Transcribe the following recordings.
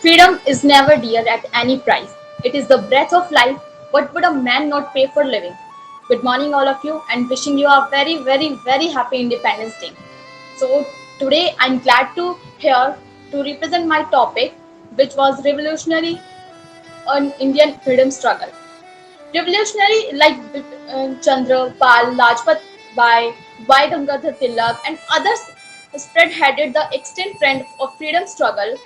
Freedom is never dear at any price. It is the breath of life. What would a man not pay for living? Good morning, all of you, and wishing you a very, very, very happy Independence Day. So, today I'm glad to here to represent my topic, which was revolutionary on Indian freedom struggle. Revolutionary like Chandra, Pal, Lajpat Bai, Bhai Gangadhar Tilak, and others spearheaded the extent trend of freedom struggle.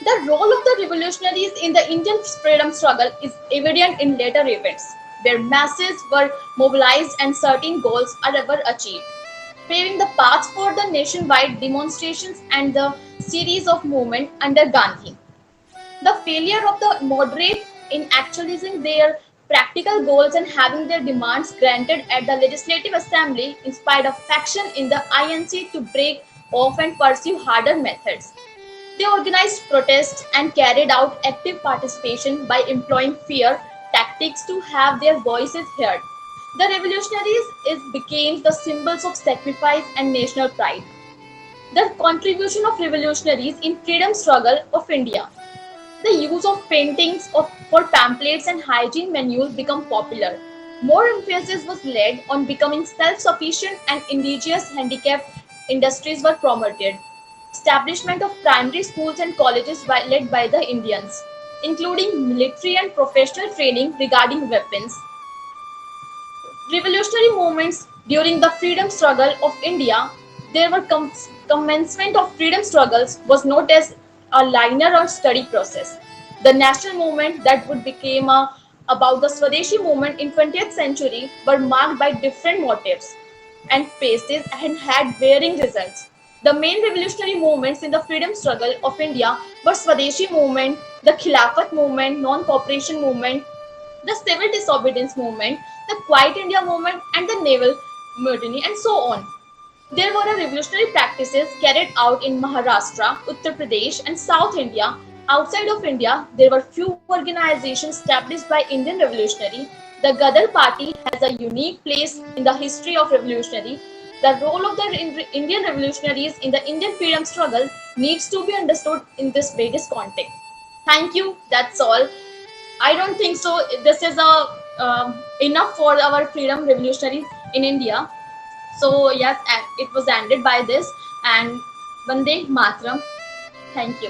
The role of the revolutionaries in the Indian freedom struggle is evident in later events, where masses were mobilized and certain goals were achieved, paving the path for the nationwide demonstrations and the series of movements under Gandhi. The failure of the moderate in actualizing their practical goals and having their demands granted at the Legislative Assembly inspired a faction in the INC to break off and pursue harder methods. They organized protests and carried out active participation by employing fear tactics to have their voices heard. The revolutionaries became the symbols of sacrifice and national pride. The contribution of revolutionaries in freedom struggle of India. The use of paintings for pamphlets and hygiene manuals became popular. More emphasis was laid on becoming self-sufficient and indigenous handicapped industries were promoted. Establishment of primary schools and colleges led by the Indians, including military and professional training regarding weapons. Revolutionary movements during the freedom struggle of India, there were commencement of freedom struggles was not as a linear or study process. The national movement that would become about the Swadeshi movement in 20th century were marked by different motives and phases and had varying results. The main revolutionary movements in the freedom struggle of India were Swadeshi movement, the Khilafat movement, non-cooperation movement, the civil disobedience movement, the Quiet India movement, and the naval mutiny, and so on. There were revolutionary practices carried out in Maharashtra, Uttar Pradesh, and South India. Outside of India, there were few organizations established by Indian revolutionary. The Gadar party has a unique place in the history of revolutionary. The role of the Indian revolutionaries in the Indian freedom struggle needs to be understood in this various context. Thank you. That's all. I don't think so. This is enough for our freedom revolutionaries in India. So yes, it was ended by this and Vande Matram. Thank you.